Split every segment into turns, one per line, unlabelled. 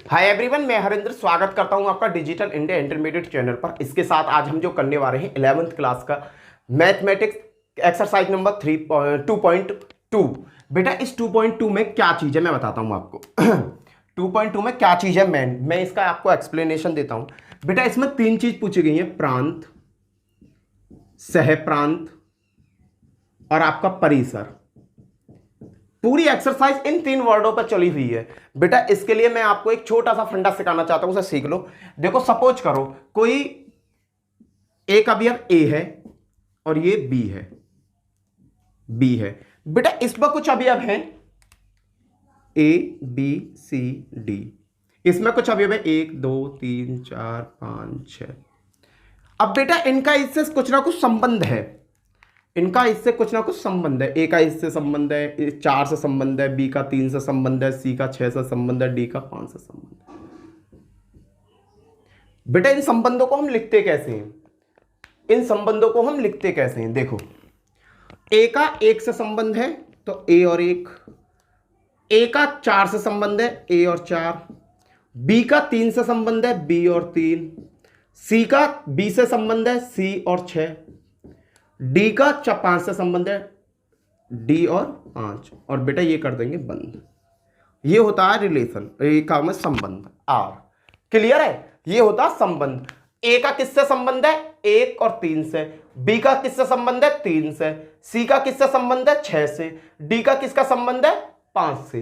Hi everyone, मैं हरिंद्र स्वागत करता हूं आपका डिजिटल इंडिया इंटरमीडिएट चैनल पर। इसके साथ आज हम जो करने वाले हैं 11th क्लास का मैथमेटिक्स एक्सरसाइज नंबर 2.2। बेटा इस 2.2 में क्या चीज़ है मैं बताता हूं आपको। 2.2 में क्या चीज़ है मैं इसका आपको एक्सप्लेनेशन देता हूं। बेटा इसमें तीन चीज़ पूछी गई है, प्रांत, सह प्रांत और आपका परिसर। पूरी एक्सरसाइज इन तीन वर्डों पर चली हुई है। बेटा इसके लिए मैं आपको एक छोटा सा फंडा सिखाना चाहता हूं, उसे सीख लो। देखो सपोज करो कोई एक अवयव ए है और ये बी है। बेटा इस पर कुछ अवयव हैं ए बी सी डी। इसमें कुछ अवयव है 1 2 3 4 5 6। अब बेटा इनका इससे कुछ ना कुछ संबंध है, इनका इससे कुछ ना कुछ संबंध है। ए का इससे संबंध है, 4 से संबंध है, बी का 3 से संबंध है, सी का 6 से संबंध है, डी का 5 से संबंध है। बेटा इन संबंधों को हम लिखते कैसे हैं? देखो ए का 1 से संबंध है तो ए और 1, ए का 4 से संबंध है ए और 4, बी का 3 से संबंध है बी और 3, सी का बी से संबंध है सी और 6, डी का 5 से संबंध है डी और 5। और बेटा ये कर देंगे बंद। ये होता है रिलेशन, ये काम है संबंध। आर क्लियर है? ये होता संबंध। ए का किससे संबंध है? 1 और 3 से। बी का किससे संबंध है? 3 से। सी का किससे संबंध है? 6 से। डी का किसका संबंध है? 5 से।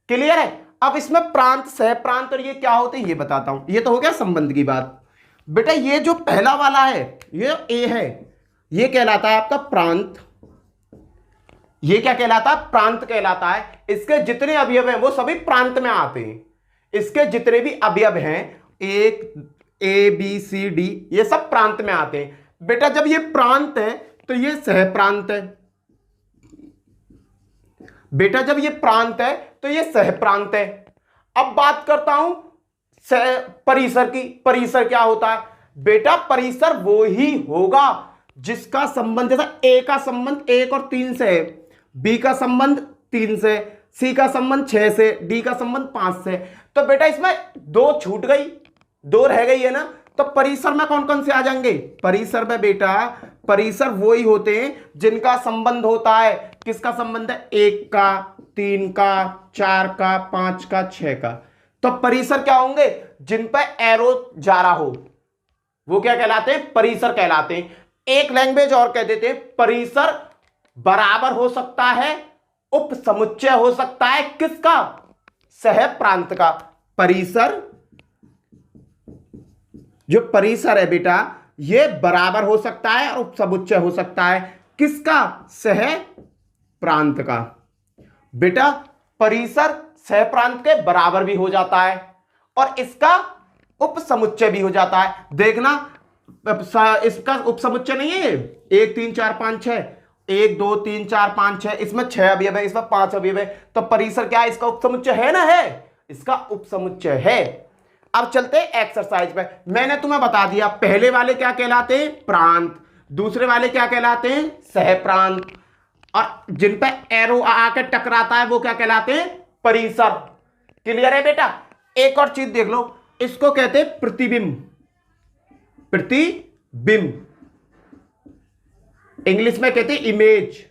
क्लियर है? अब इसमें प्रांत, सह प्रांत और ये क्या होते हैं ये बताता हूं। ये तो हो गया संबंध की बात। बेटा ये जो पहला वाला है ये ए है, ये कहलाता है आपका प्रांत। ये क्या कहलाता है? प्रांत कहलाता है। इसके जितने अवयव हैं वो सभी प्रांत में आते हैं। इसके जितने भी अवयव हैं, एक ए बी सी डी, ये सब प्रांत में आते हैं। बेटा जब ये प्रांत है तो ये सह प्रांत है। बेटा जब ये प्रांत है तो ये सह प्रांत है। अब बात करता हूं परिसर की। परिसर क्या होता है? बेटा परिसर वो ही होगा जिसका संबंध, जैसा ए का संबंध 1 और 3 से है, बी का संबंध 3 से, सी का संबंध 6 से, डी का संबंध 5 से। तो बेटा इसमें 2 छूट गई, 2 रह गई है ना। तो परिसर में कौन कौन से आ जाएंगे? परिसर में बेटा परिसर वो ही होते हैं जिनका संबंध होता है, किसका संबंध है? 1 का, 3 का, 4 का, 5 का, 6 का। तो परिसर क्या होंगे? जिन पर एरो जा रहा हो वो क्या कहलाते हैं? परिसर कहलाते हैं। एक लैंग्वेज और कह देते हैं, परिसर बराबर हो सकता है, उप समुच्चय हो सकता है किसका? सह प्रांत का। परिसर, जो परिसर है बेटा ये बराबर हो सकता है और उप समुच्चय हो सकता है किसका? सह प्रांत का। बेटा परिसर सह प्रांत के बराबर भी हो जाता है और इसका उप समुच्चय भी हो जाता है। देखना इसका उप समुच्चय नहीं है 1 3 4 5 6, 1 2 3 4 5 6, इसमें 6 अवयव है, इसमें 5 अवयव है। तो परिसर क्या है? इसका उप समुच्चय है ना? है, इसका उप समुच्चय है। अब चलते हैं एक्सरसाइज पे। मैंने तुम्हें बता दिया पहले वाले क्या कहलाते हैं? प्रांत। दूसरे वाले क्या कहलाते हैं? सह प्रांत। और जिन पे एरो आकर टकराता है वो क्या कहलाते हैं? परिसर। क्लियर है बेटा? एक और चीज देख लो, इसको कहते हैं प्रतिबिंब। प्रतिबिंब इंग्लिश में कहते हैं इमेज।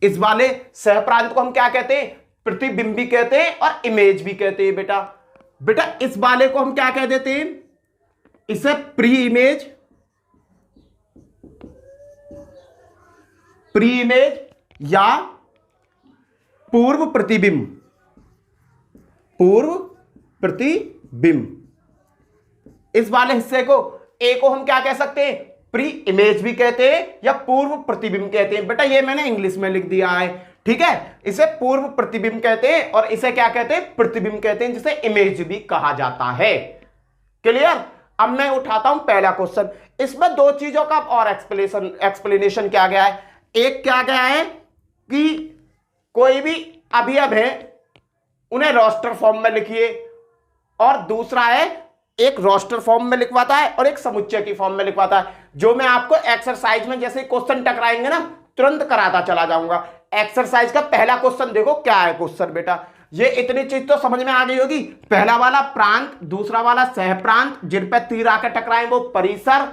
इस वाले सह प्रांत को हम क्या कहते हैं? प्रतिबिंब भी कहते हैं और इमेज भी कहते हैं। बेटा इस वाले को हम क्या कह देते हैं? इसे प्री इमेज या पूर्व प्रतिबिंब। इस वाले हिस्से को, ए को हम क्या कह सकते हैं? प्री इमेज भी कहते हैं या पूर्व प्रतिबिंब कहते हैं। बेटा ये मैंने इंग्लिश में लिख दिया है, ठीक है? इसे पूर्व प्रतिबिंब कहते हैं और इसे क्या कहते हैं? प्रतिबिंब कहते हैं, जिसे इमेज भी कहा जाता है। क्लियर? अब मैं उठाता हूं पहला क्वेश्चन। इसमें 2 चीजों का और एक्सप्लेनेशन क्या गया है। एक क्या गया है कि कोई भी अवयव है उन्हें रोस्टर फॉर्म में लिखिए, और दूसरा है एक रोस्टर फॉर्म में लिखवाता है और एक समुच्चय की फॉर्म में लिखवाता है। जो मैं आपको एक्सरसाइज में जैसे क्वेश्चन टकराएंगे ना तुरंत कराता चला जाऊंगा। एक्सरसाइज का पहला क्वेश्चन देखो क्या है क्वेश्चन बेटा। ये इतनी चीज तो समझ में आ गई होगी। पहला वाला प्रांत, दूसरा वाला सह प्रांत, जिन पे तीर आकर टकराए वो परिसर,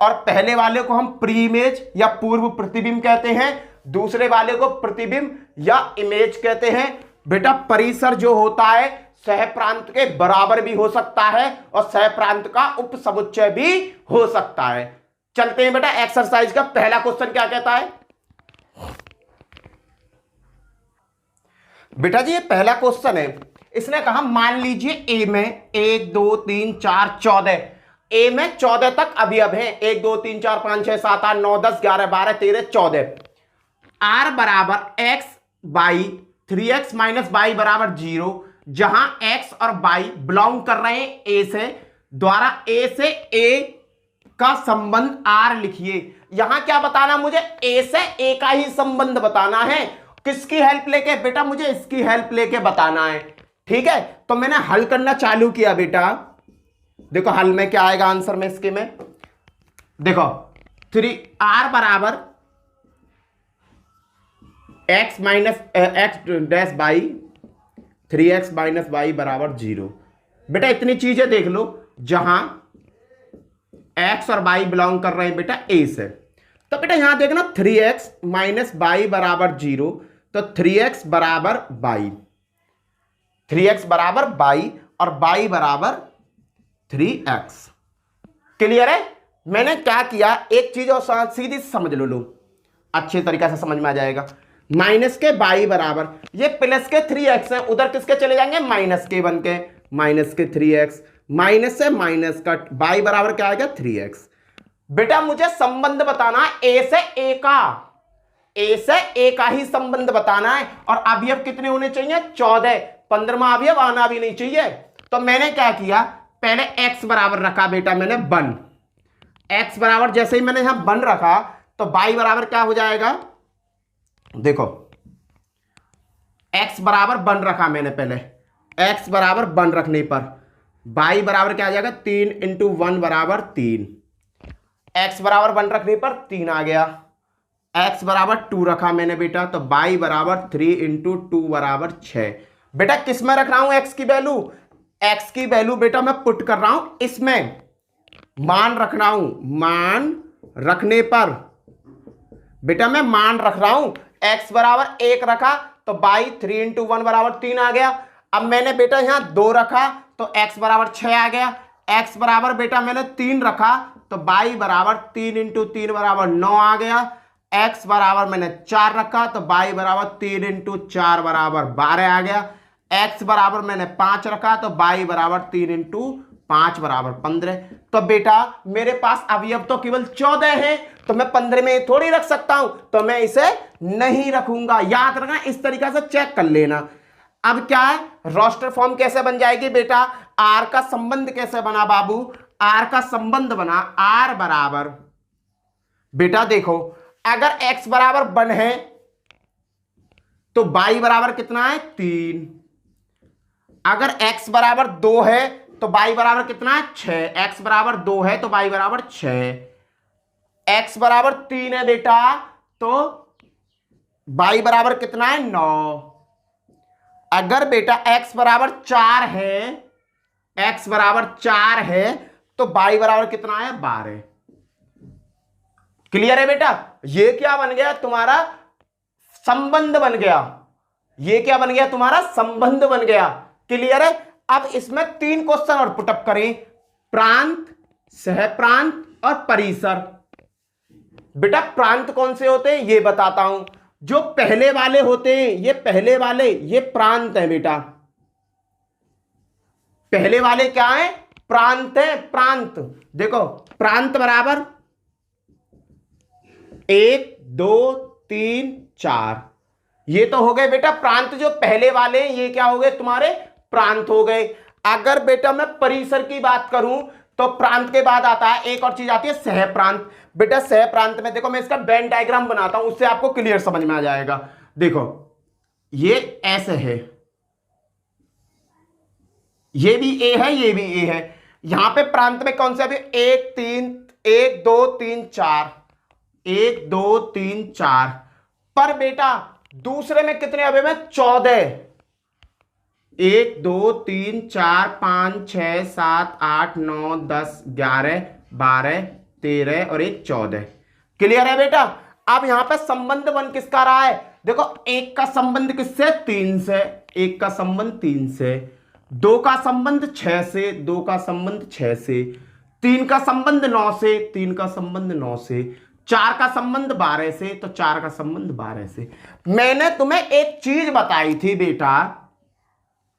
और पहले वाले को हम प्री इमेज या पूर्व प्रतिबिंब कहते हैं, दूसरे वाले को प्रतिबिंब या इमेज कहते हैं। बेटा परिसर जो होता है सह प्रांत के बराबर भी हो सकता है और सह प्रांत का उपसमुच्चय भी हो सकता है। चलते हैं बेटा एक्सरसाइज का पहला क्वेश्चन क्या कहता है। बेटा जी ये पहला क्वेश्चन है, इसने कहा मान लीजिए ए में 1 2 3 4 14, ए में 14 तक अवयव है, 1 2 3 4 5 6 7 8 9 10 11 12 13 14। आर बराबर x by 3x minus by बराबर 0, जहां x और y बिलोंग कर रहे हैं a से, द्वारा a से a का संबंध r लिखिए। यहां क्या बताना मुझे, a से a का ही संबंध बताना है। किसकी हेल्प लेके बेटा, मुझे इसकी हेल्प लेके बताना है। ठीक है, तो मैंने हल करना चालू किया बेटा। देखो हल में क्या आएगा आंसर में इसके में, देखो 3r बराबर x minus x dash by 3x minus y बराबर 0। बेटा इतनी चीजें देख लो, जहां x और y बिलोंग कर रहे हैं बेटा a से, तो बेटा यहां देखना 3x माइनस वाई बराबर 0, तो 3x बराबर y, 3x बराबर y और y बराबर 3x। क्लियर है। मैंने क्या किया, एक चीज और सीधी समझ लो, अच्छे तरीके से समझ में आ जाएगा। माइनस के y बराबर, ये प्लस के 3x है, उधर किसके चले जाएंगे माइनस के बन के, माइनस के 3x, माइनस से माइनस का y बराबर क्या आएगा 3x। बेटा मुझे संबंध बताना है a से a का, a से a का ही संबंध बताना है, और अवयव कितने होने चाहिए 14, 15वां अवयव आना भी नहीं चाहिए। तो मैंने क्या किया, पहले x बराबर रखा बेटा मैंने 1, x बराबर जैसे ही मैंने यहां 1 रखा तो y बराबर क्या हो जाएगा, देखो x बराबर 1 रखा मैंने, पहले x बराबर 1 रखने पर y बराबर क्या आ जाएगा 3 इंटू 1 बराबर 3, x बराबर 1 रखने पर 3 आ गया। x बराबर 2 रखा मैंने बेटा, तो y बराबर 3 इंटू 2 बराबर 6। बेटा किस में रख रहा हूं x की वैल्यू, x की वैल्यू बेटा मैं पुट कर रहा हूं इसमें, मान रख रहा हूं, मान रखने पर बेटा मैं मान रख रहा हूं, x बराबर 1 रखा तो y 3 इंटू 1 बराबर 3 आ गया। अब मैंने बेटा यहां 2 रखा तो x बराबर 6 आ गया, x बराबर बेटा मैंने 3 रखा तो y बराबर 3 इंटू 3 बराबर 9 आ गया, x बराबर मैंने 4 रखा तो y बराबर 3 इंटू 4 बराबर 12 आ गया, x बराबर मैंने 5 रखा तो y बराबर 3 इंटू 5 बराबर 15। तो बेटा मेरे पास अवयव तो केवल 14 है, तो मैं 15 में थोड़ी रख सकता हूं, तो मैं इसे नहीं रखूंगा। याद रखना, इस तरीके से चेक कर लेना। अब क्या है, रोस्टर फॉर्म कैसे बन जाएगी बेटा, आर का संबंध कैसे बना बाबू, आर का संबंध बना, आर बराबर बेटा देखो अगर x बराबर 1 है तो y बराबर कितना है 3, अगर x बराबर 2 है तो y बराबर कितना है 6, x बराबर 2 है तो y बराबर 6, x बराबर 3 है बेटा तो y बराबर कितना है 9, अगर बेटा x बराबर 4 है, x बराबर 4 है तो y बराबर कितना है 12। क्लियर है बेटा, ये क्या बन गया तुम्हारा संबंध बन गया, ये क्या बन गया तुम्हारा संबंध बन गया। क्लियर है। अब इसमें 3 क्वेश्चन और पुटअप करें, प्रांत, सह प्रांत और परिसर। बेटा प्रांत कौन से होते हैं ये बताता हूं, जो पहले वाले होते हैं ये पहले वाले ये प्रांत है बेटा, पहले वाले क्या है प्रांत है, प्रांत। देखो प्रांत बराबर 1 2 3 4, ये तो हो गए बेटा प्रांत जो पहले वाले हैं, ये क्या हो गए तुम्हारे प्रांत हो गए। अगर बेटा मैं परिसर की बात करूं तो प्रांत के बाद आता है एक और चीज आती है सह प्रांत। बेटा सह प्रांत में देखो मैं इसका वेन डायग्राम बनाता हूं, उससे आपको क्लियर समझ में आ जाएगा। देखो ये ऐसे है, ये भी ए है ये भी ए है, यहां पे प्रांत में कौन से अभी 1 2 3 4, 1 2 3 4, पर बेटा दूसरे में कितने अवयव है 14, 1 2 3 4 5 6 7 8 9 10 11 12 13 और 1 14। क्लियर है बेटा। अब यहां पे संबंध बन किसका रहा है, देखो एक का संबंध किससे, 3 से, एक का संबंध 3 से, दो का संबंध 6 से, दो का संबंध 6 से, तीन का संबंध 9 से, तीन का संबंध 9 से, चार का संबंध 12 से, तो चार का संबंध 12 से। मैंने तुम्हें एक चीज बताई थी बेटा,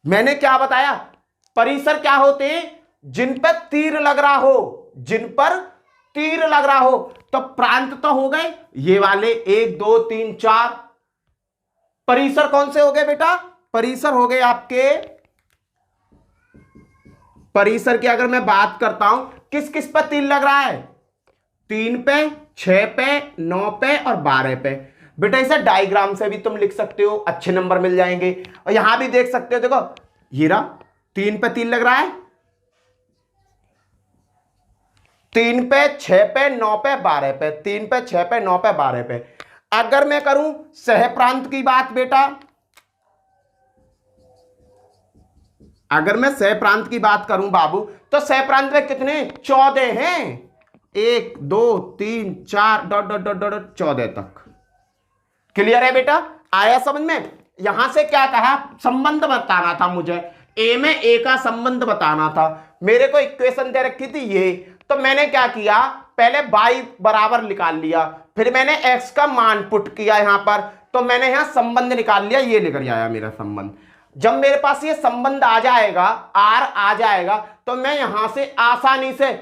मैंने क्या बताया, परिसर क्या होते हैं, जिन पर तीर लग रहा हो, जिन पर तीर लग रहा हो। तो प्रांत तो हो गए ये वाले 1 2 3 4। परिसर कौन से हो गए बेटा, परिसर हो गए आपके, परिसर की अगर मैं बात करता हूं किस किस पर तीर लग रहा है, 3 पे, 6 पे, 9 पे और 12 पे। बेटा इसे डायग्राम से भी तुम लिख सकते हो, अच्छे नंबर मिल जाएंगे। और यहां भी देख सकते हो, देखो ये रहा, 3 पे तीर लग रहा है, 3 पे, 6 पे, 9 पे, 12 पे, 3 पे, 6 पे, 9 पे, 12 पे। अगर मैं करूं सह प्रांत की बात बेटा, अगर मैं सह प्रांत की बात करूं बाबू, तो सह प्रांत में कितने, 14 हैं, 1 2 3 4 डॉट डॉट डॉट डॉट 14 तक। क्लियर है बेटा, आया समझ में। यहां से क्या कहा, संबंध बताना था मुझे, ए में ए का संबंध बताना था। मेरे को इक्वेशन दे रखी थी ये, तो मैंने क्या किया, पहले y बराबर निकाल लिया, फिर मैंने x का मान पुट किया यहां पर, तो मैंने यहां संबंध निकाल लिया, ये लेकर आया मेरा संबंध। जब मेरे पास ये संबंध आ जाएगा, r आ जाएगा, तो मैं यहां से आसानी से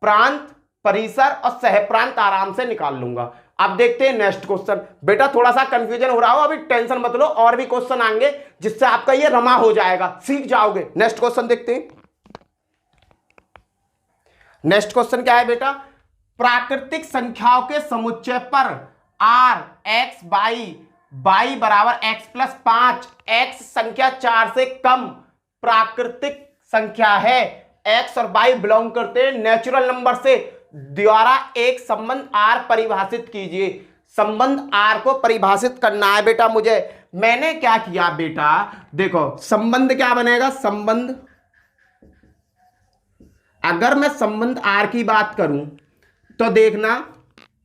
प्रांत, परिसर और सहप्रांत आराम से निकाल लूंगा। अब देखते हैं नेक्स्ट क्वेश्चन। बेटा थोड़ा सा कंफ्यूजन हो रहा हो, अभी टेंशन मत लो, और भी क्वेश्चन आएंगे जिससे आपका ये रमा हो जाएगा, सीख जाओगे। नेक्स्ट क्वेश्चन देखते हैं। नेक्स्ट क्वेश्चन क्या है बेटा, प्राकृतिक संख्याओं के समुच्चय पर r x y बराबर x प्लस 5, x संख्या 4 से कम प्राकृतिक संख्या है, x और y बिलोंग करते हैं नेचुरल नंबर से, द्वारा एक संबंध r परिभाषित कीजिए। संबंध r को परिभाषित करना है बेटा मुझे। मैंने क्या किया बेटा, देखो संबंध क्या बनेगा, संबंध, अगर मैं संबंध r की बात करूं तो देखना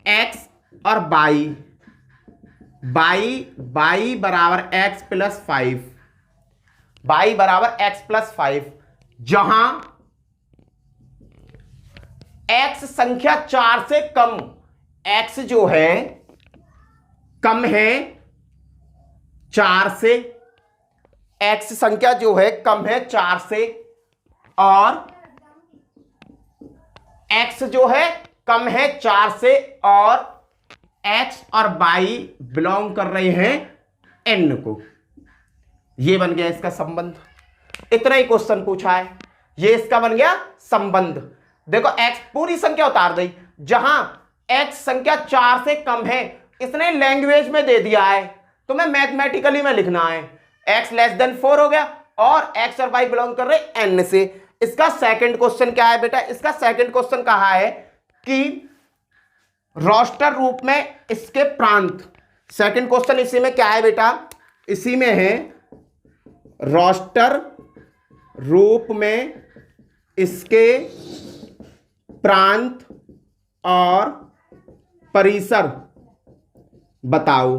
x और y बराबर x प्लस 5, y बराबर x प्लस 5, जहां x संख्या 4 से कम, x जो है कम है 4 से, x संख्या जो है कम है 4 से, और x जो है कम है 4 से, और x और y बिलोंग कर रहे हैं n को। ये बन गया इसका संबंध। इतना ही क्वेश्चन पूछा है, ये इसका बन गया संबंध। देखो x पूरी संख्या उतार दी, जहां x संख्या 4 से कम है, इसने लैंग्वेज में दे दिया है, तुम्हें मैथमेटिकली में लिखना है। x लेस देन 4 हो गया, और x और y बिलोंग कर रहे n से। इसका सेकंड क्वेश्चन क्या है बेटा, इसका सेकंड क्वेश्चन कहा है कि रोस्टर रूप में इसके प्रांत, सेकंड क्वेश्चन इसी में क्या है बेटा, इसी में है रोस्टर रूप में इसके प्रांत और परिसर बताओ।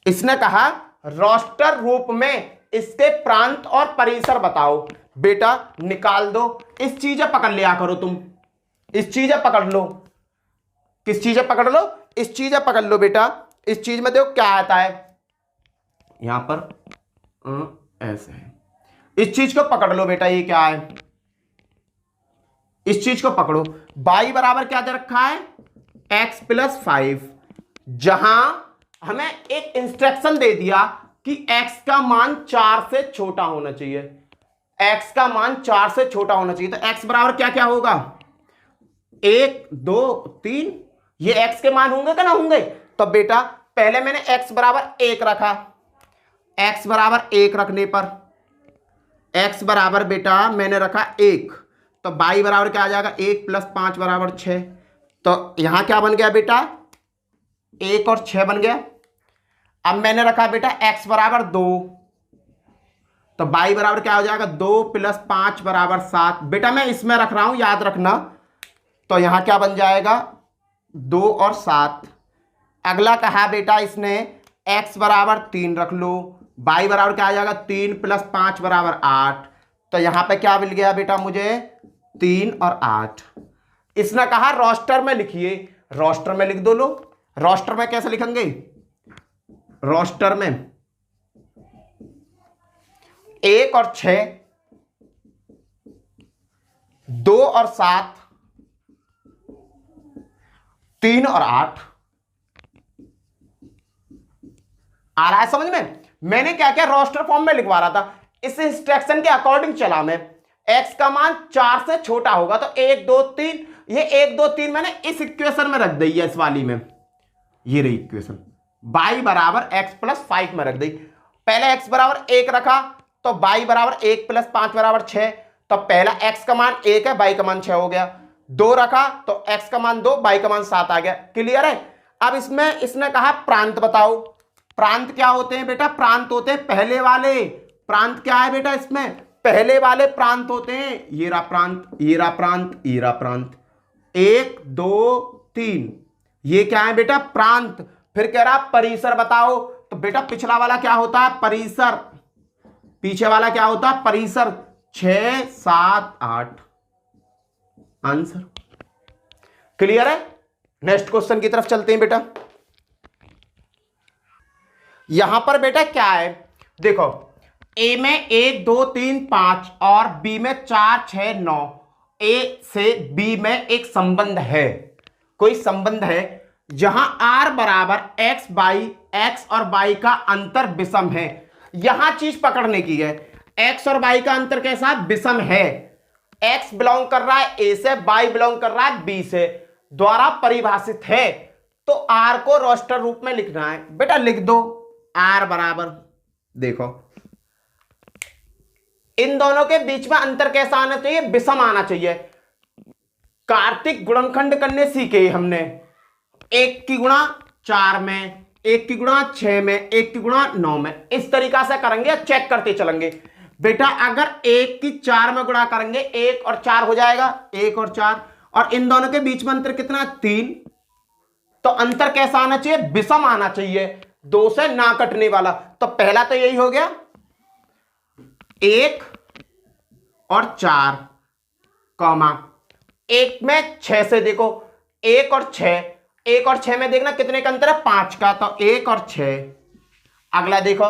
इसने कहा रोस्टर रूप में इसके प्रांत और परिसर बताओ। बेटा निकाल दो, इस चीजें पकड़ लिया करो तुम, इस चीजें पकड़ लो, किस चीजें पकड़ लो, इस चीजें पकड़ लो बेटा। इस चीज में देखो क्या आता है, यहां पर ऐसे है, इस चीज को पकड़ लो बेटा, ये क्या है, इस चीज को पकड़ो। y बराबर क्या दे रखा है, x प्लस 5, जहां हमें एक इंस्ट्रक्शन दे दिया कि x का मान 4 से छोटा होना चाहिए, x का मान 4 से छोटा होना चाहिए। तो x बराबर क्या क्या होगा, 1 2 3, ये x के मान होंगे कि ना होंगे। तो बेटा पहले मैंने x बराबर 1 रखा, x बराबर 1 रखने पर x बराबर बेटा मैंने रखा 1, तो y बराबर क्या आ जाएगा, 1 प्लस 5 बराबर 6। तो यहां क्या बन गया बेटा, 1 और 6 बन गया। अब मैंने रखा बेटा x बराबर 2, तो y बराबर क्या हो जाएगा 2 + 5 = 7। बेटा मैं इसमें रख रहा हूं, याद रखना। तो यहां क्या बन जाएगा 2 और 7। अगला कहा बेटा इसने x बराबर 3 रख लो, y बराबर क्या आ जाएगा 3 + 5 = 8। तो यहां पे क्या मिल गया बेटा मुझे 3 और 8। इसने कहा रोस्टर में लिखिए, रोस्टर में लिख दो। लो रोस्टर में कैसे लिखेंगे, रोस्टर में 1 और 6, 2 और 7, 3 और 8। आ रहा है समझ में? मैंने क्या किया रोस्टर फॉर्म में लिखवा रहा था, इस इंस्ट्रक्शन के अकॉर्डिंग चला मैं। x का मान 4 से छोटा होगा तो 1 2 3, ये 1 2 3 मैंने इस इक्वेशन में रख दी है, इस वाली में। ये रही इक्वेशन, y बराबर x + 5 में रख दी। पहले x बराबर 1 रखा तो y बराबर 1 + 5 = 6। तो पहला x का मान 1 है, y का मान 6 हो गया। 2 रखा तो x का मान 2, y का मान 7 आ गया। क्लियर है? अब इसमें इसने कहा प्रांत बताओ। प्रांत क्या होते हैं बेटा? प्रांत होते हैं पहले वाले। प्रांत क्या है बेटा? इसमें पहले वाले प्रांत होते हैं। ये रहा प्रांत, ये रहा प्रांत, ये रहा प्रांत। 1 2 3, ये क्या है बेटा? प्रांत। फिर कह रहा परिसर बताओ। तो बेटा पिछला वाला क्या होता है? परिसर। पीछे वाला क्या होता है? परिसर। 6 7 8 आंसर। क्लियर है? नेक्स्ट क्वेश्चन की तरफ चलते हैं बेटा। यहां पर बेटा क्या है देखो, ए में 1 2 3 5 और बी में 4 6 9। ए से बी में एक संबंध है, कोई संबंध है जहां आर बराबर एक्स बाई एक्स और बाई का अंतर विषम है। यहां चीज पकड़ने की है, एक्स और बाई का अंतर कैसा? विषम है। एक्स बिलोंग कर रहा है ए से, बाई बिलोंग कर रहा है बी से, द्वारा परिभाषित है। तो आर को रोस्टर रूप में लिखना है। बेटा लिख दो आर बराबर, देखो इन दोनों के बीच में अंतर कैसा आना चाहिए? विषम आना चाहिए। कार्तिक गुणनखंड करने सीखे हमने, 1 की गुणा 4 में, 1 की गुणा 6 में, 1 की गुणा 9 में। इस तरीका से करेंगे, चेक करते चलेंगे। बेटा अगर 1 की 4 में गुणा करेंगे 1 और 4 हो जाएगा, 1 और 4, और इन दोनों के बीच में अंतर कितना? 3। तो अंतर कैसा आना चाहिए? विषम आना चाहिए, 2 से ना कटने वाला। तो पहला तो यही हो गया 1 और 4 कॉमा 1 में 6 से देखो 1 और 6, 1 और 6 में देखना कितने का अंतर है? 5 का। तो 1 और 6। अगला देखो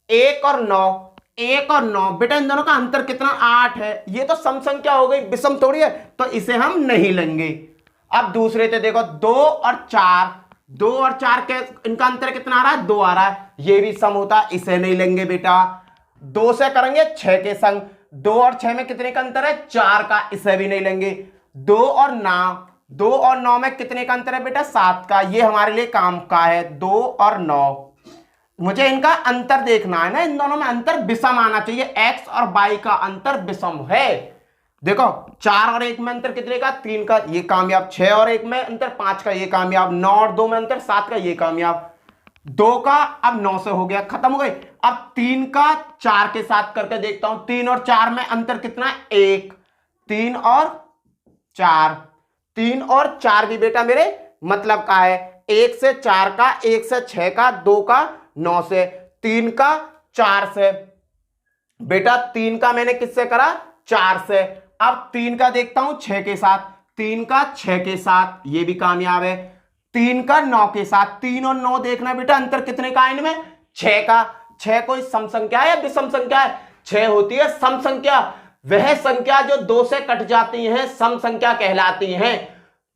1 और 9, 1 और 9। बेटा इन दोनों का अंतर कितना? 8 है। ये तो सम संख्या हो गई, विषम थोड़ी है, तो इसे हम नहीं लेंगे। अब दूसरे से देखो 2 और 4, 2 और 4 के इनका अंतर कितना आ रहा है? 2 आ रहा है। ये भी सम होता है, इसे नहीं लेंगे बेटा। 2 से करेंगे 6 के संग, 2 और 6 में कितने का अंतर है? 4 का, इसे भी नहीं लेंगे। 2 और 9 में कितने का अंतर है बेटा? 7 का। ये हमारे लिए काम का है, 2 और 9। मुझे इनका अंतर देखना है ना, इन दोनों में अंतर विषम आना चाहिए। एक्स और वाई का अंतर विषम है। देखो 4 और 1 में अंतर कितने का? 3 का, ये कामयाब। 6 और 1 में अंतर 5 का, ये कामयाब। 9 और 2 में अंतर 7 का, ये कामयाब। 2 का अब 9 से हो गया, खत्म हो गई। अब 3 का 4 के साथ करके देखता हूं। 3 और 4 में अंतर कितना? 1। 3 और 4, 3 और 4 भी बेटा मेरे मतलब का है। 1 से 4 का, 1 से 6 का, 2 का 9 से, 3 का 4 से। बेटा 3 का मैंने किससे करा? 4 से। अब 3 का देखता हूं 6 के साथ, 3 का 6 के साथ, ये भी कामयाब है। 3 का 9 के साथ, 3 और 9 देखना बेटा अंतर कितने का है इनमें? 6 का। 6 कोई सम संख्या है या विषम संख्या है? 6 होती है सम संख्या। वह संख्या जो 2 से कट जाती है सम संख्या कहलाती है।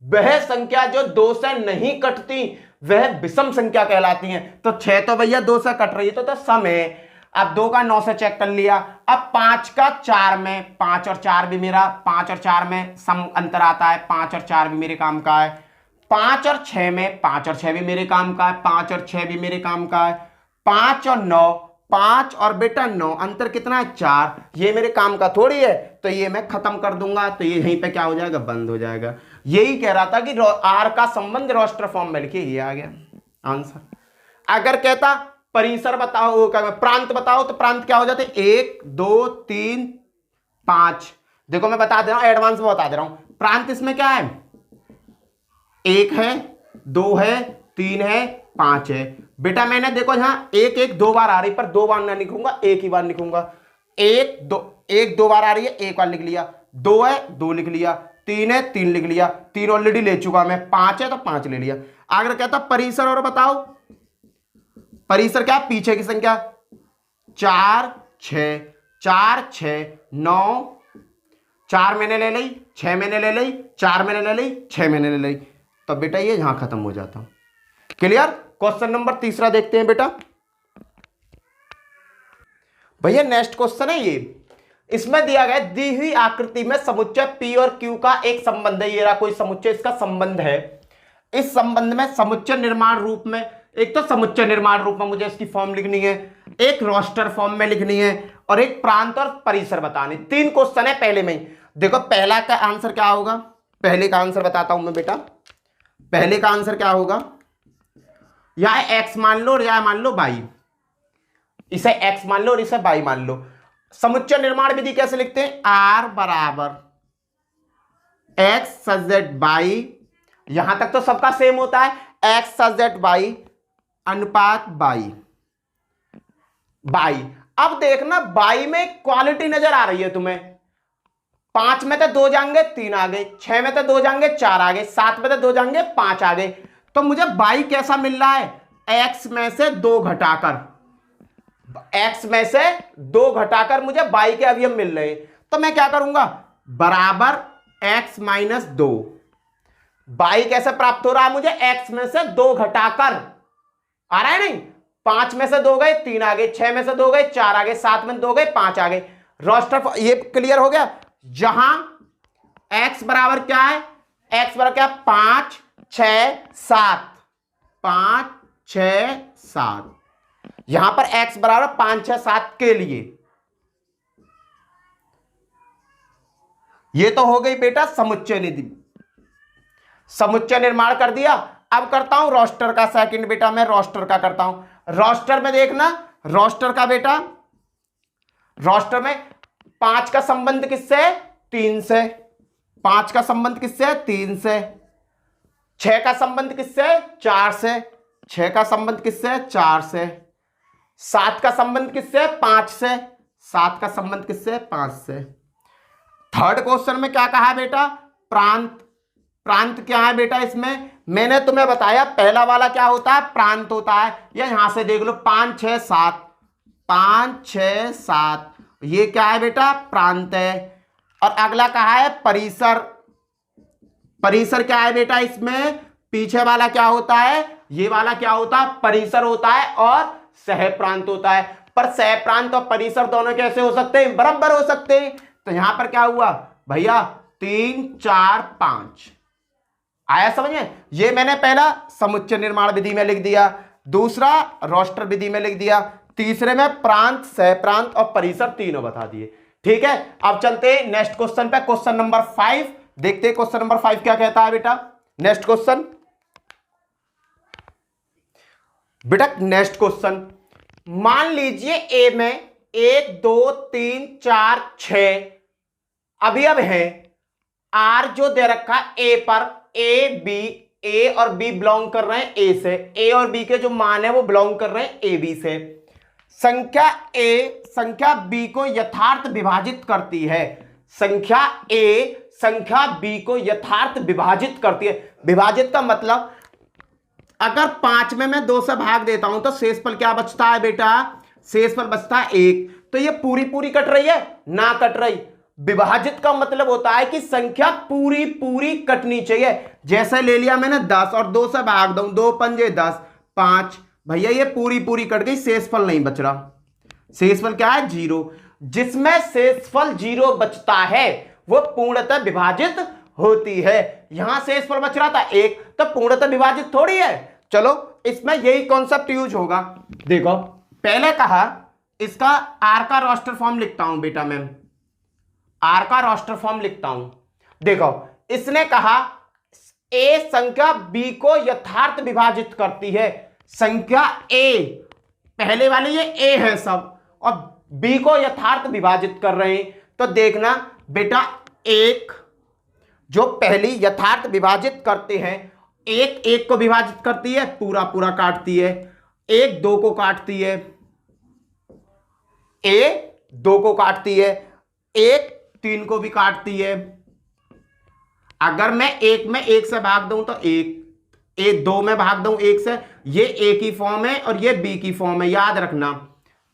वह संख्या जो 2 से नहीं कटती वह विषम संख्या कहलाती है। तो 6 तो भैया 2 से कट रही है तो सम है। अब 2 का 9 से चेक कर लिया। अब 5 का 4 में, 5 और 4 भी मेरा, 5 और 4 में सम अंतर आता है। 5 और 4 भी मेरे काम का है। 5 और 6 में, 5 और 6 भी मेरे काम का है। 5 और 6 भी मेरे काम का है। 5 और 9, 5 और बेटा 9, अंतर कितना है? 4। ये मेरे काम का थोड़ी है, तो ये मैं खत्म कर दूंगा। तो ये यहीं पे क्या हो जाएगा? बंद हो जाएगा। यही कह रहा था कि आर का संबंध रोस्टर फॉर्म में लिखिए, ये आ गया आंसर। अगर कहता परिसर बताओ, क्या प्रांत बताओ, तो प्रांत क्या हो जाते हैं 1 2 3 5। देखो मैं बता दे रहा हूं, एडवांस में बता दे रहा हूं। प्रांत इसमें क्या है, 1 है, 2 है, 3 है, 5 है। बेटा मैंने देखो यहां 1 1 2 बार आ रही, पर 2 बार ना लिखूंगा, एक ही बार लिखूंगा। 1 2 बार आ रही है, एक बार लिख लिया। 2 है, 2 लिख लिया। 3 है, 3 लिख लिया। 3 ऑलरेडी ले चुका मैं। 5 है तो 5 ले लिया। अगर कहता परिसर और बताओ, परिसर क्या, पीछे की संख्या 4 6, 4 6 9, 4 मैंने ले ली, 6 मैंने ले ली, 4 मैंने ले ली, 6 मैंने ले ली। तो बेटा ये यहां खत्म हो जाता। क्लियर। क्वेश्चन नंबर तीसरा देखते हैं बेटा। भैया नेक्स्ट क्वेश्चन है ये, इसमें दिया गया दी हुई आकृति में समुच्चय P और Q का एक संबंध है। ये रहा कोई समुच्चय, इसका संबंध है। इस संबंध में समुच्चय निर्माण रूप में, एक तो समुच्चय निर्माण रूप में मुझे इसकी फॉर्म लिखनी है, एक रोस्टर फॉर्म में लिखनी है, और एक प्रांत और परिसर बताने। 3 क्वेश्चन है पहले में ही। देखो पहला का आंसर क्या होगा, पहले का आंसर बताता हूं मैं बेटा। पहले का आंसर क्या होगा, या x मान लो और या मान लो y। इसे x मान लो और इसे y मान लो। समुच्चय निर्माण विधि कैसे लिखते हैं, r बराबर x सजेट y, यहां तक तो सबका सेम होता है, x सजेट y अनुपात y। अब देखना y में क्वालिटी नजर आ रही है तुम्हें। 5 में तो 2 जाएंगे 3 आ गए, 6 में तो 2 जाएंगे 4 आ गए, 7 में तो 2 जाएंगे 5 आ गए। तो मुझे y कैसा मिल रहा है, x में से 2 घटाकर, x में से 2 घटाकर मुझे y के अवयव मिल रहे हैं। तो मैं क्या करूंगा, बराबर x माइनस 2। y कैसे प्राप्त हो रहा है मुझे, x में से 2 घटाकर, आ रहा है नहीं, 5 में से 2 गए 3 आ गए, 6 में से 2 गए 4 आ गए, 7 में 2 गए 5 आ गए। रोस्टर ये क्लियर हो गया। जहां x बराबर क्या है, x बराबर क्या, 5 6 7, 5 6 7। यहां पर x बराबर 5 6 7 के लिए, ये तो हो गई बेटा समुच्चय निधि, समुच्चय निर्माण कर दिया। अब करता हूं रोस्टर का सेकंड बेटा, मैं रोस्टर का करता हूं। रोस्टर में देखना, रोस्टर का बेटा, रोस्टर में 5 का संबंध किससे, 3 से। 5 का संबंध किससे, 3 से। 6 का संबंध किससे, 4 से। 6 का संबंध किससे, 4 से। 7 का संबंध किससे, 5 से। 7 का संबंध किससे, 5 से। थर्ड क्वेश्चन में क्या कहा है बेटा, प्रांत। प्रांत क्या है बेटा, इसमें मैंने तुम्हें बताया पहला वाला क्या होता है, प्रांत होता है। या यहां से देख लो 5 6 7, 5 6 7, ये क्या है बेटा, प्रांत है। और अगला कहा है परिसर। परिसर क्या है बेटा, इसमें पीछे वाला क्या होता है, ये वाला क्या होता है, परिसर होता है, और सह प्रांत होता है। पर सह प्रांत और परिसर दोनों कैसे हो सकते हैं, बराबर हो सकते हैं। तो यहां पर क्या हुआ भैया, 3 4 5 आया समझ में। ये मैंने पहला समुच्चय निर्माण विधि में लिख दिया, दूसरा रोस्टर विधि में लिख दिया, तीसरे में प्रांत सह प्रांत और परिसर तीनों बता दिए। ठीक है, अब चलते हैं नेक्स्ट क्वेश्चन पे, क्वेश्चन नंबर 5 देखते हैं। क्वेश्चन नंबर 5 क्या कहता है बेटा, नेक्स्ट क्वेश्चन बेटा, नेक्स्ट क्वेश्चन मान लीजिए ए में 1 2 3 4 6 अवयव है। आर जो दे रखा ए पर, ए और बी बिलोंग कर रहे हैं ए से, ए और बी के जो मान है वो बिलोंग कर रहे हैं ए बी से। संख्या ए संख्या बी को यथार्थ विभाजित करती है। संख्या ए संख्या बी को यथार्थ विभाजित करती है। विभाजित का मतलब अगर 5 में मैं 2 से भाग देता हूं तो शेषफल क्या बचता है बेटा, शेषफल बचता है 1। तो ये पूरी पूरी कट रही है, ना कट रही। विभाजित का मतलब होता है कि संख्या पूरी पूरी कटनी चाहिए। जैसे ले लिया मैंने 10 और 2 से भाग दूं, 2 पंजे 10 5, भैया ये पूरी पूरी कट गई, शेषफल नहीं बच रहा। शेषफल क्या है, 0। जिसमें शेषफल 0 बचता है वो पूर्णतः विभाजित होती है। यहां शेषफल बच रहा था 1, तो पूर्णतः विभाजित थोड़ी है। चलो इसमें यही कॉन्सेप्ट यूज होगा। देखो पहले कहा इसका आर का रोस्टर फॉर्म लिखता हूं बेटा, मैं आर का रोस्टर फॉर्म लिखता हूं। देखो इसने कहा ए संख्या बी को यथार्थ विभाजित करती है। संख्या ए पहले वाले ये ए है सब और बी को यथार्थ विभाजित कर रहे हैं, तो देखना बेटा एक जो पहली यथार्थ विभाजित करते हैं, एक एक को विभाजित करती है, पूरा पूरा काटती है, एक दो को काटती है, ए दो को काटती है, एक तीन को भी काटती है। अगर मैं एक में एक से भाग दूं तो एक, एक दो में भाग दूं एक से, ये ए की फॉर्म है और ये बी की फॉर्म है, याद रखना।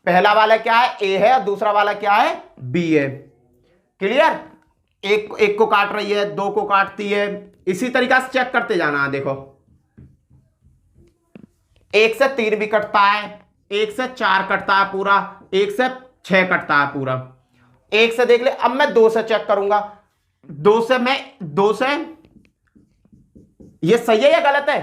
पहला वाला क्या है, ए है, और दूसरा वाला क्या है, बी है। क्लियर? एक को काट रही है, दो को काटती है, इसी तरीका से चेक करते जाना। देखो एक से तीन भी कटता है, एक से चार कटता है पूरा, एक से छह कटता है पूरा। एक से देख ले, अब मैं दो से चेक करूंगा, दो से ये सही है या गलत है?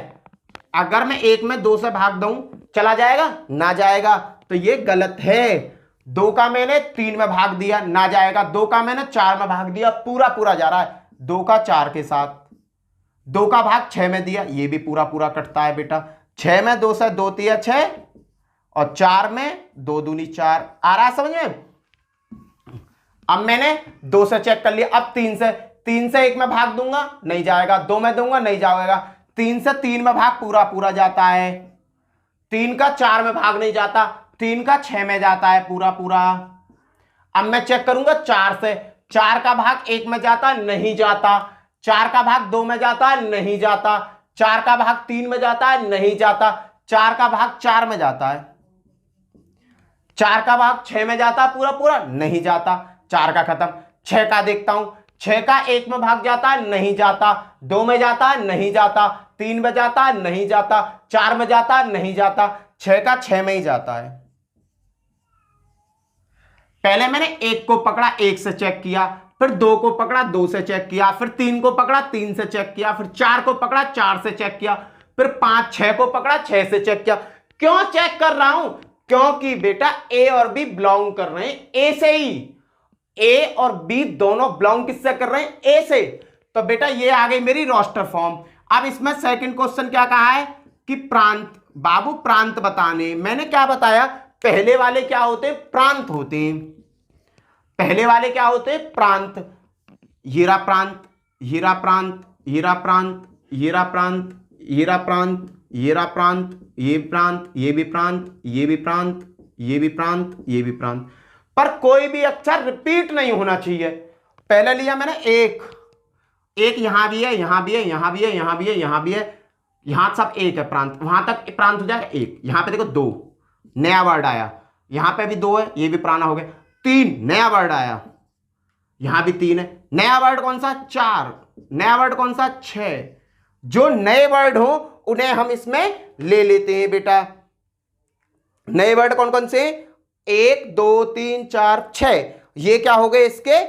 अगर मैं एक में दो से भाग दूं चला जाएगा, ना जाएगा, तो ये गलत है। दो का मैंने तीन में भाग दिया, ना जाएगा, दो का मैंने चार में भाग दिया, पूरा पूरा जा रहा है, दो का चार के साथ, दो का भाग छह में दिया, ये भी पूरा पूरा कटता है बेटा। छह में दो से, दो तिया छह, और चार में दो दूनी चार। आ रहा है समझ में? अब मैंने दो से चेक कर लिया, अब तीन से एक में भाग दूंगा, नहीं जाएगा, दो में दूंगा, नहीं जाएगा, तीन से तीन में भाग पूरा पूरा जाता है, तीन का चार में भाग नहीं जाता, तीन का छह में जाता है पूरा पूरा। अब मैं चेक करूंगा चार से, चार का भाग एक में जाता है, नहीं जाता, चार का भाग दो में जाता है, नहीं जाता, चार का भाग तीन में जाता है, नहीं जाता, चार का भाग चार में जाता है, चार का भाग छह में जाता है पूरा पूरा, नहीं जाता, चार का खत्म। छह का देखता हूं, छह का एक में भाग जाता है, नहीं जाता, दो में जाता है, नहीं जाता, तीन में जाता है, नहीं जाता, चार में जाता है, नहीं जाता, छह का छह में ही जाता है। पहले मैंने एक को पकड़ा, एक से चेक किया, फिर दो को पकड़ा, दो से चेक किया, फिर तीन को पकड़ा, तीन से चेक किया, फिर चार को पकड़ा, चार से चेक किया, फिर पांच छह को पकड़ा, छह से चेक किया। क्यों चेक कर रहा हूं? क्योंकि बेटा ए और बी बिलोंग कर रहे हैं ए से ही, ए और बी दोनों बिलोंग किससे कर रहे हैं? ए से। तो बेटा ये आ गई मेरी रोस्टर फॉर्म। अब इसमें सेकंड क्वेश्चन क्या कहा है कि प्रांत, बाबू प्रांत बताने। मैंने क्या बताया, पहले वाले क्या होते हैं? प्रांत होते हैं। पहले वाले क्या होते हैं? प्रांत। हीरा प्रांत, हीरा प्रांत, हीरा प्रांत, हीरा प्रांत, हीरा प्रांत, हीरा प्रांत, ये प्रांत, ये भी प्रांत, ये भी प्रांत, ये भी प्रांत, ये भी प्रांत। पर कोई भी अक्षर रिपीट नहीं होना चाहिए। पहले लिया मैंने एक, एक यहां भी है, यहां भी है, यहां भी है, यहां भी है, यहां भी है, यहां सब एक है प्रांत, वहां तक प्रांत हो जाएगा एक। यहां पे देखो दो, नया वर्ड आया, यहां पे भी दो है, ये भी पुराना हो गया। तीन, नया वर्ड आया, यहां भी तीन है। नया वर्ड कौन सा? चार। नया वर्ड कौन सा? छह। जो नए वर्ड हो उन्हें हम इसमें ले लेते हैं बेटा। नए वर्ड कौन कौन से? एक, दो, तीन, चार, छह, ये क्या हो गए? इसके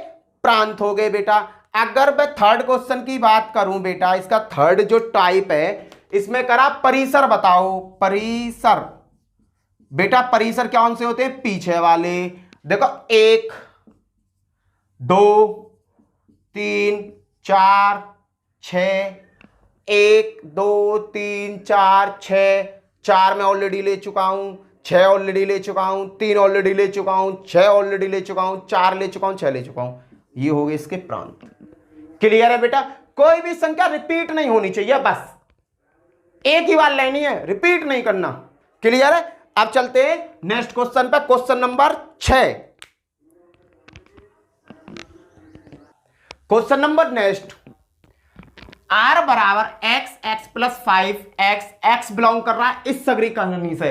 प्रांत हो गए बेटा। अगर मैं थर्ड क्वेश्चन की बात करूं बेटा, इसका थर्ड जो टाइप है, इसमें करा परिसर बताओ। परिसर बेटा, परिसर कौन से होते हैं? पीछे वाले। देखो एक, दो, तीन, चार, छह, एक, दो, तीन, चार, छह, चार में ऑलरेडी ले चुका हूं, छह ऑलरेडी ले चुका हूं, तीन ऑलरेडी ले चुका हूं, छह ऑलरेडी ले चुका हूं, चार ले चुका हूं, छह ले चुका हूं। ये हो गए इसके प्रांत। क्लियर है बेटा? कोई भी संख्या रिपीट नहीं होनी चाहिए, बस एक ही बार लेनी है, रिपीट नहीं करना। क्लियर है? अब चलते हैं नेक्स्ट क्वेश्चन पे, question number 6। Question number next, r बराबर x, x plus 5 x, x belong कर रहा है इस सगरी कहानी से,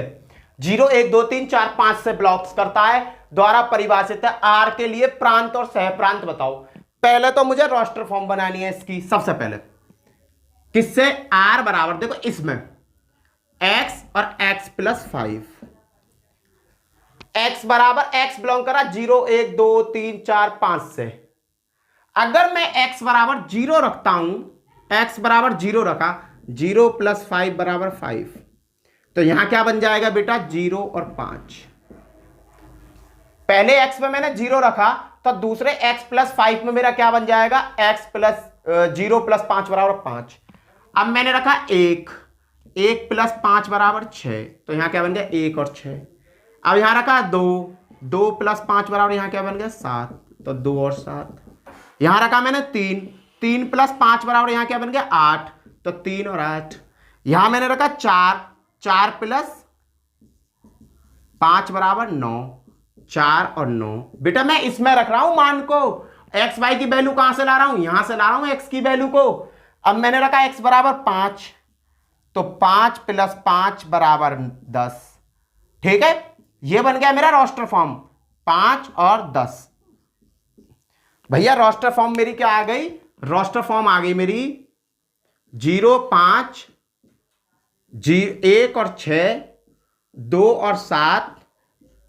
0 1 2 3 4 5 से ब्लॉक्स करता है, द्वारा परिभाषित है। r के लिए प्रांत और सह प्रांत बताओ। पहले तो मुझे रोस्टर फॉर्म बनानी है इसकी। सबसे पहले किससे? r बराबर, देखो इसमें x और x प्लस 5, x बराबर x बिलोंग कर रहा 0 1 2 3 4 5 से। अगर मैं x बराबर 0 रखता हूं, x बराबर 0 रखा, 0 प्लस 5 बराबर 5, तो यहां क्या बन जाएगा बेटा? 0 और 5। पहले x में मैंने 0 रखा, तो दूसरे x प्लस 5 में मेरा क्या बन जाएगा? x प्लस 0 प्लस 5 बराबर 5। अब मैंने रखा 1, 1 प्लस 5 बराबर 6, तो यहां क्या बन गया? 1 और 6। अब यहां रखा 2, 2 + 5 बराबर यहां क्या बन गया 7, तो 2 और 7। यहां रखा मैंने 3, 3 + 5 बराबर यहां क्या बन गया 8, तो 3 और 8। यहां मैंने रखा 4, 4 + 5 बराबर 9, 4 और 9। बेटा मैं इसमें रख रहा हूं मान को, एक्स वाई की वैल्यू कहां से ला रहा हूं, यहां से ला रहा हूं एक्स की वैल्यू को। अब मैंने रखा एक्स बराबर 5, तो 5 + 5 बराबर 10। ठीक है, यह बन गया मेरा रोस्टर फॉर्म 5 और 10। भैया रोस्टर फॉर्म मेरी क्या आ गई, रोस्टर फॉर्म आ गई मेरी 0, 5, 1 और 6, 2 और 7,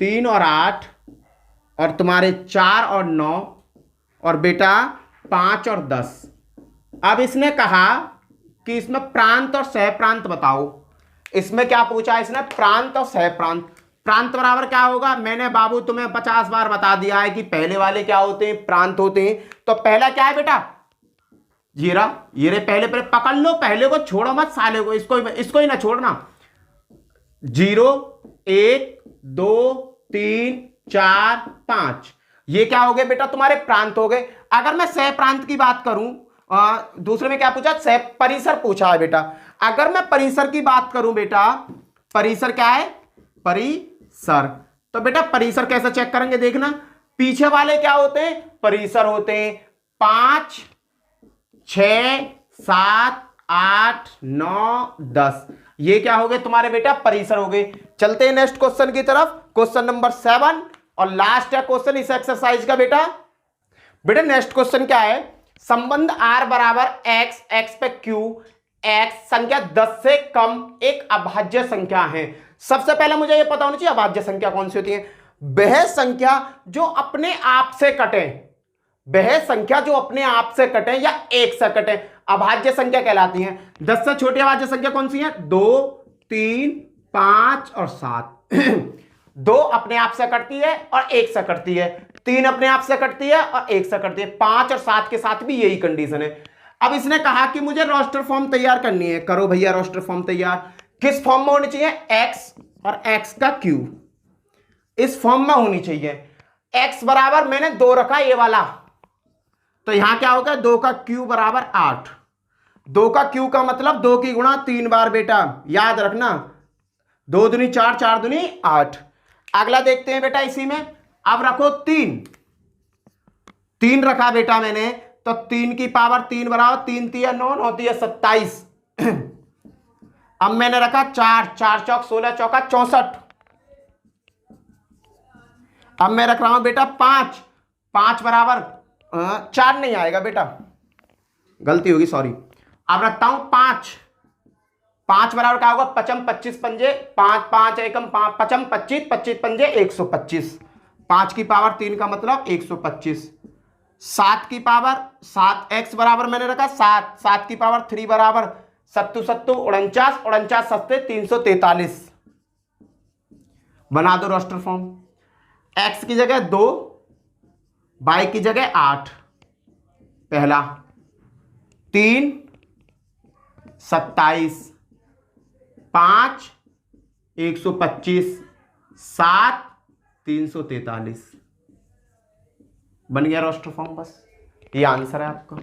3 और 8, और तुम्हारे 4 और 9, और बेटा 5 और 10। अब इसने कहा कि इसमें प्रांत और सहप्रांत बताओ। इसमें क्या पूछा इसने, प्रांत और सहप्रांत। प्रांत बराबर क्या होगा, मैंने बाबू तुम्हें 50 बार बता दिया है कि पहले वाले क्या होते हैं, प्रांत होते हैं। तो पहला क्या है बेटा, ये रे पहले पकड़ लो, पहले को छोड़ो मत, साले को इसको ही ना छोड़ना। 0, 1, 2, 3, 4, 5, ये क्या हो गए बेटा तुम्हारे प्रांत हो गए। अगर मैं सह प्रांत की बात करूं, दूसरे में क्या पूछा, सह परिसर पूछा है बेटा। अगर मैं परिसर की बात करूं बेटा, परिसर क्या है, परिसर, तो बेटा परिसर कैसे चेक करेंगे देखना। पीछे वाले क्या होते हैं, परिसर होते हैं। 5, 6, 7, 8, 9, 10, ये क्या हो गए तुम्हारे बेटा परिसर हो गए। चलते हैं नेक्स्ट क्वेश्चन की तरफ, क्वेश्चन नंबर 7 और लास्ट है क्वेश्चन इस एक्सरसाइज का। बेटा नेक्स्ट क्वेश्चन क्या है, संबंध r बराबर x, x पे q, x संख्या 10 से कम एक अभाज्य संख्या है। सबसे पहले मुझे यह पता होना चाहिए अभाज्य संख्या कौन सी होती है। वह संख्या जो अपने आप से कटे, वह संख्या जो अपने आप से कटे या एक से कटे, अभाज्य संख्या कहलाती है। 10 से छोटी अभाज्य संख्या कौन सी है, 2, 3, 5 और 7। 2 अपने आप से कटती है और एक से कटती है, 3 अपने आप से कटती है और एक से कटती है, 5 और 7 के साथ भी यही कंडीशन है। अब इसने कहा कि मुझे रोस्टर फॉर्म तैयार करनी है, करो भैया रोस्टर फॉर्म तैयार। किस फॉर्म में होनी चाहिए, x और x का q, इस फॉर्म में होनी चाहिए। x बराबर मैंने 2 रखा ये वाला, तो यहां क्या होगा 2 का q बराबर 8। 2 का q का मतलब 2 की गुणा 3 बार बेटा, याद रखना, 2 दूनी 4, 4 दूनी 8। अगला देखते हैं बेटा इसी में, अब रखो 3 रखा बेटा मैंने, तो 3 की पावर 3 बराबर 3 3 9 होती है 27। अब मैंने रखा 4, 4 चौक 16, चौका 64। अब मैं रख रहा हूं बेटा 5 बराबर 4 नहीं आएगा बेटा, गलती होगी सॉरी। अब रखता हूं 5 बराबर क्या होगा, 55 25 पंजे 5 5 एकम 5 55 25 25 पंजे 125। 5 की पावर 3 का मतलब 125। 7 की पावर 7, x बराबर मैंने रखा 7, 7 की पावर 3 बराबर 7 7 49, 49 7 343। बना दो रोस्टर फॉर्म। x की जगह 2, y की जगह 8, पहला 3 27, 5 125, 7 343। बन गया रोस्टर फॉर्म, बस ये आंसर है आपका।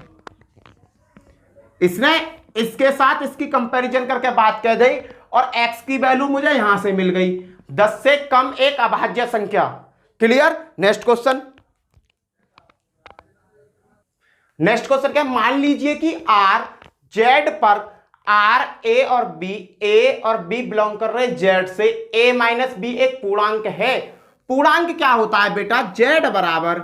इसने इसके साथ इसकी कंपैरिजन करके बात कह दी और x की वैल्यू मुझे यहां से मिल गई, 10 से कम एक अभाज्य संख्या। क्लियर। नेक्स्ट क्वेश्चन क्या, मान लीजिए कि r z पर r a और b बिलोंग कर रहे z से, a माइनस b एक पूर्णांक है। पूर्णांक क्या होता है बेटा, z बराबर,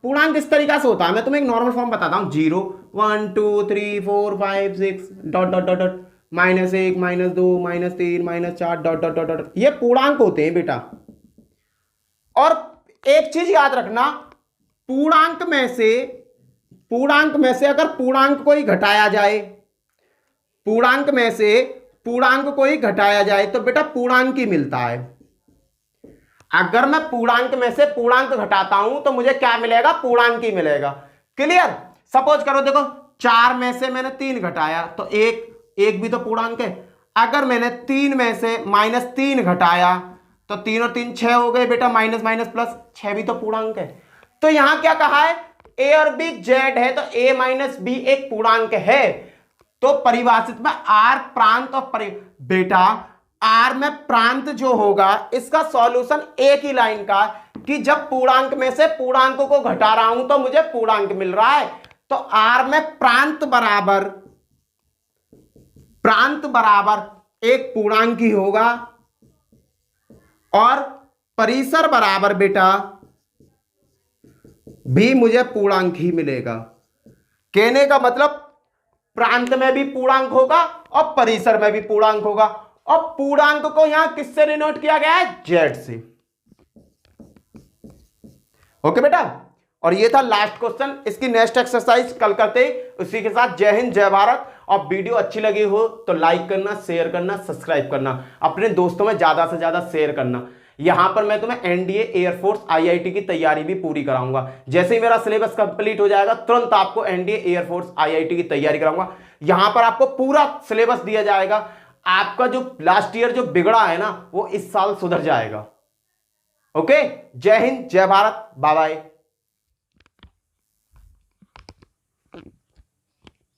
पूर्णांक इस तरीका से होता है, मैं तुम्हें एक नॉर्मल फॉर्म बताता हूं, 0 1 2 3 4 5 6 dot dot dot dot -1 -2 -3 -4 dot dot dot dot, ये पूर्णांक होते हैं बेटा। और एक चीज याद रखना, पूर्णांक में से अगर पूर्णांक को ही घटाया जाए, पूर्णांक में से पूर्णांक को ही घटाया जाए तो बेटा पूर्णांक ही मिलता है। अगर मैं पूर्णांक में से पूर्णांक घटाता हूं तो मुझे क्या मिलेगा, पूर्णांक ही मिलेगा। क्लियर। सपोज करो देखो 4 में से मैंने 3 घटाया तो एक भी तो पूर्णांक है। अगर मैंने 3 में से -3 घटाया तो 3 और 3 6 हो गए बेटा, माइनस माइनस प्लस, 6 भी तो पूर्णांक है। तो यहां क्या कहा है, ए और बी जेड है, तो ए माइनस बी एक पूर्णांक है। तो परिभाषित में आर प्रांत और बेटा आर में प्रांत जो होगा इसका सॉल्यूशन एक ही लाइन का, कि जब पूर्णांक में से पूर्णांकों को घटा रहा हूं तो मुझे पूर्णांक मिल रहा है। तो आर में प्रांत बराबर एक पूर्णांक ही होगा और परिसर बराबर बेटा भी मुझे पूर्णांक ही मिलेगा। कहने का मतलब प्रांत में भी पूर्णांक होगा और परिसर में भी पूर्णांक होगा, और पूर्णांक को यहां किससे डिनोट किया गया है, जेड से। ओके बेटा, और ये था लास्ट क्वेश्चन। इसकी नेक्स्ट एक्सरसाइज कल करते। उसी के साथ जय हिंद जय भारत। और वीडियो अच्छी लगी हो तो लाइक करना, शेयर करना, सब्सक्राइब करना, अपने दोस्तों में ज्यादा से ज्यादा शेयर करना। यहां पर मैं तुम्हें एनडीए, एयरफोर्स, आईआईटी की तैयारी भी पूरी कराऊंगा। जैसे ही मेरा सिलेबस कंप्लीट हो जाएगा तुरंत आपको एनडीए, एयरफोर्स, आईआईटी की तैयारी कराऊंगा। यहां पर आपको पूरा सिलेबस दिया जाएगा। आपका जो लास्ट ईयर जो बिगड़ा है ना वो इस साल सुधर जाएगा। ओके, जय हिंद जय भारत, बाय बाय।